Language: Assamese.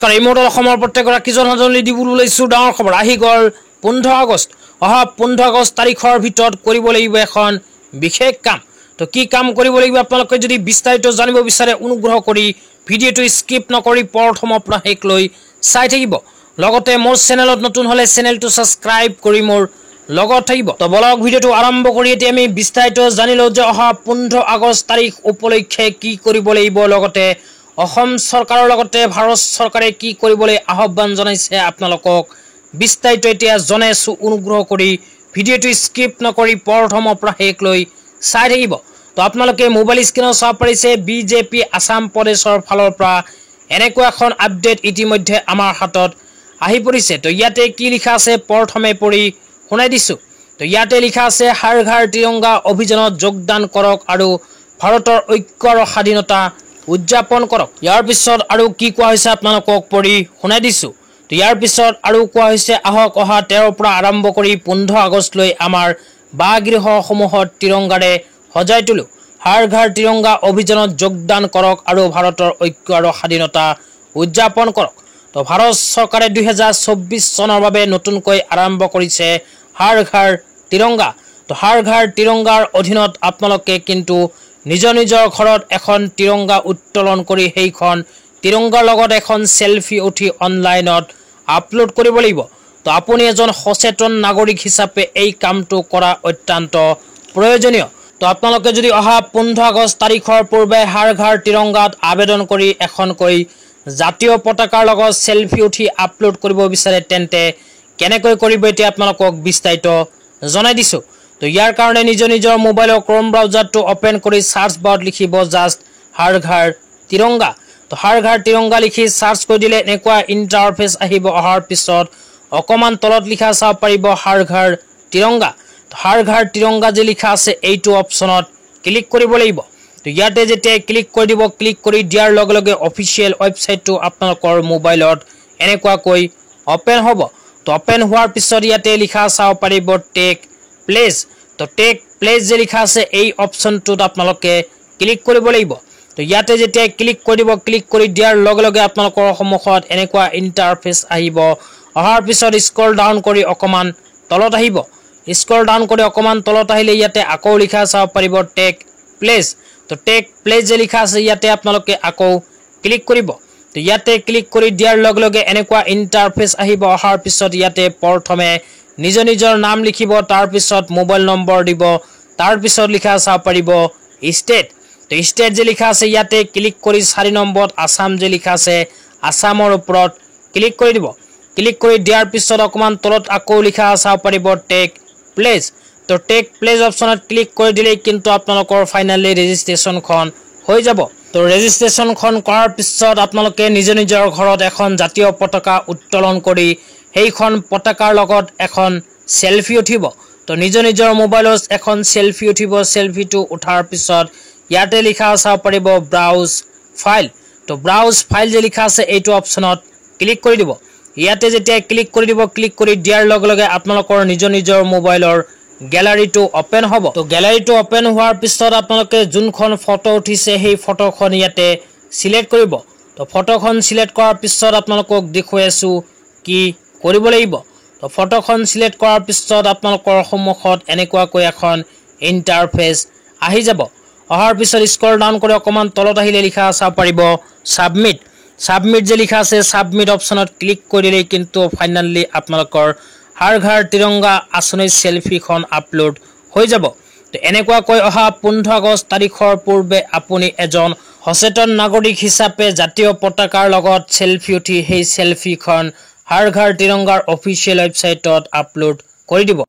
নমস্কাৰ এই মুহূৰ্তত অসমৰ প্ৰত্যেকগৰাকী জনসাধাৰণলৈ দিবলৈ ওলাইছোঁ ডাঙৰ খবৰ আহি গ'ল 15 আগষ্ট অহা 15 আগষ্ট তাৰিখৰ ভিতৰত কৰিব লাগিব এখন বিশেষ কাম তো কি কাম কৰিব লাগিব আপোনালোকে যদি বিস্তাৰিত জানিব বিচাৰে অনুগ্ৰহ কৰি ভিডিঅটো স্কিপ নকৰি প্ৰথমৰ পৰা শেষলৈ চাই থাকিব লগতে মোৰ চেনেলত নতুন হলে চেনেলটো সাবস্ক্ৰাইব কৰি মোৰ লগত থাকিব তো বলক ভিডিঅটো আৰম্ভ কৰি এতিয়া আমি বিস্তাৰিত জানিলো যে অহা 15 আগষ্ট তাৰিখ উপলক্ষে কি কৰিব লাগিব লগতে অসম চৰকাৰৰ লগতে ভাৰত চৰকাৰে কি কৰিবলৈ আহ্বান জনাইছে আপোনালোকক বিস্তাৰিত এতিয়া জনাইছো অনুগ্ৰহ কৰি ভিডিঅটো স্কিপ নকৰি প্ৰথমৰ পৰা শেষলৈ চাই থাকিব তো আপোনালোকে মোবাইল স্ক্ৰীনত চাব পাৰিছে বিজেপি আসাম প্ৰদেশৰ ফালৰ পৰা এনেকুৱা এখন আপডেট ইতিমধ্যে আমাৰ হাতত আহি পৰিছে তো ইয়াতে কি লিখা আছে প্ৰথমে পঢ়ি শুনাই দিছো তো ইয়াতে লিখা আছে হৰ ঘৰ তিৰংগা অভিযানত যোগদান কৰক আৰু ভাৰতৰ ঐক্য আৰু স্বাধীনতা উদযাপন কৰক ইয়াৰ পিছত আৰু কি কোৱা হৈছে আপোনালোকক পঢ়ি শুনাই দিছো তো ইয়াৰ পিছত আৰু কোৱা হৈছে আহক অহা 13 পৰা আৰম্ভ কৰি 15 আগষ্টলৈ আমাৰ বাগৃহসমূহত তিৰংগাৰে সজাই তুলো হৰ ঘৰ তিৰংগা অভিযানত যোগদান কৰক আৰু ভাৰতৰ ঐক্য আৰু স্বাধীনতা উদযাপন কৰক তো ভাৰত চৰকাৰে 2024 চনৰ বাবে নতুনকৈ আৰম্ভ কৰিছে হৰ ঘৰ তিৰংগা তো হৰ ঘৰ তিৰংগাৰ অধীনত আপোনালোকে কিন্তু নিজৰ নিজৰ ঘৰত এখন তিৰংগা উত্তোলন কৰি সেইখন তিৰংগাৰ লগত এখন সেলফি উঠি অনলাইনত আপলোড কৰিব লাগিব তো আপুনি এজন সচেতন নাগৰিক হিচাপে এই কামটো কৰা অত্যন্ত প্ৰয়োজনীয় তো আপোনালোকে যদি অহা 15 আগষ্ট তাৰিখৰ পূৰ্বে হৰ ঘৰ তিৰংগাত আবেদন কৰি এখনকৈ জাতীয় পতাকাৰ লগত সেলফি উঠি আপলোড কৰিব বিচাৰে তেন্তে কেনেকৈ কৰিব এতিয়া আপোনালোকক বিস্তাৰিত জনাই দিছো তো ইয়াৰ কাৰণে নিজৰ মোবাইলৰ ক্ৰোম ব্ৰাউজাৰটো ওপেন কৰি সাৰ্চ বাৰত লিখিব জাস্ট হৰ ঘৰ তিৰংগা তো হৰ ঘৰ তিৰংগা লিখি সাৰ্চ কৰি দিলে এনেকুৱা ইন্টাৰফেস আহিব অহাৰ পিছত অকমান তলত লিখা চাব পাৰিব হৰ ঘৰ তিৰংগা তো হৰ ঘৰ তিৰংগা যে লিখা আছে এইটো অপচনত ক্লিক কৰিব লাগিব তো ইয়াতে যেতিয়া ক্লিক কৰি দিব ক্লিক কৰি দিয়াৰ লগে লগে অফিচিয়েল ৱেবসাইটটো আপোনালোকৰ মোবাইলত এনেকুৱাকৈ ওপেন হ'ব তো ওপেন হোৱাৰ পিছত ইয়াতে লিখা চাব পাৰিব টেক প্লেস তো টেক প্লেস যে লিখা আছে এই অপশনটোত আপোনালোকে ক্লিক কৰিব লাগিব তো ইয়াতে যেতিয়া ক্লিক কৰি দিব ক্লিক কৰি দিয়াৰ লগে লগে আপোনালোকৰ সন্মুখত এনেকুৱা ইন্টাৰফেস আহিব অহাৰ পিছত স্ক্ৰল ডাউন কৰি অকমান তলত আহিব স্ক্ৰল ডাউন কৰি অকমান তলত আহিলে ইয়াতে আকৌ লিখা চাব পাৰিব টেক প্লেস তো টেক প্লেস যে লিখা আছে ইয়াতে আপোনালোকে আকৌ ক্লিক কৰিব তো ইয়াতে ক্লিক কৰি দিয়াৰ লগে লগে এনেকুৱা ইন্টাৰফেস আহিব অহাৰ পিছত ইয়াতে প্ৰথমে নিজৰ নাম লিখিব তাৰ পিছত মোবাইল নম্বৰ দিব তাৰ পিছত লিখা চাব পাৰিব ষ্টেট তো ষ্টেট যে লিখা আছে ইয়াতে ক্লিক কৰি 4 নম্বৰত আসাম যে লিখা আছে আসামৰ ওপৰত ক্লিক কৰি দিব ক্লিক কৰি দিয়াৰ পিছত অকমান তলত আকৌ লিখা চাব পাৰিব টেক প্লেস তো টেক প্লেস অপচনত ক্লিক কৰি দিলে কিন্তু আপোনালোকৰ ফাইনালি ৰেজিষ্ট্ৰেচনখন হৈ যাব তো ৰেজিষ্ট্ৰেচনখন কৰাৰ পিছত আপোনালোকে নিজৰ ঘৰত এখন জাতীয় পতাকা উত্তোলন কৰি সেইখন পতাকাৰ লগত এখন সেলফি উঠিব তো নিজৰ মোবাইলত এখন সেলফি উঠিব সেলফিটো উঠাৰ পিছত ইয়াতে লিখা চাব পাৰিব ব্ৰাউজ ফাইল তো ব্ৰাউজ ফাইল যে লিখা আছে এইটো অপচনত ক্লিক কৰি দিব ইয়াতে যেতিয়া ক্লিক কৰি দিব ক্লিক কৰি দিয়াৰ লগে লগে আপোনালোকৰ নিজৰ মোবাইলৰ গ্যালাৰীটো ওপেন হ'ব তো গ্যালাৰীটো ওপেন হোৱাৰ পিছত আপোনালোকে যোনখন ফটো উঠিছে সেই ফটোখন ইয়াতে সিলেক্ট কৰিব তো ফটোখন সিলেক্ট কৰাৰ পিছত আপোনালোকক দেখুৱাই আছো কি কৰিব লাগিব তো ফটোখন সিলেক্ট কৰাৰ পিছত আপোনালোকৰ সন্মুখত এনেকুৱাকৈ এখন ইন্টাৰফেস আহি যাব অহাৰ পিছত স্ক্ৰল ডাউন কৰি অকমান তলত আহিলে লিখা চাব পাৰিব সাবমিট যে লিখা আছে সাবমিট অপচনত ক্লিক কৰিলে কিন্তু ফাইনালি আপোনালোকৰ হৰ ঘৰ তিৰংগা আঁচনিৰ সেলফিখন আপলোড হৈ যাব তো এনেকুৱাকৈ অহা 15 আগষ্ট তাৰিখৰ পূৰ্বে আপুনি এজন সচেতন নাগৰিক হিচাপে জাতীয় পতাকাৰ লগত সেলফি উঠি সেই সেলফিখন হৰ ঘৰ তিৰংগাৰ অফিচিয়েল ৱেবসাইটত আপলোড কৰি দিব।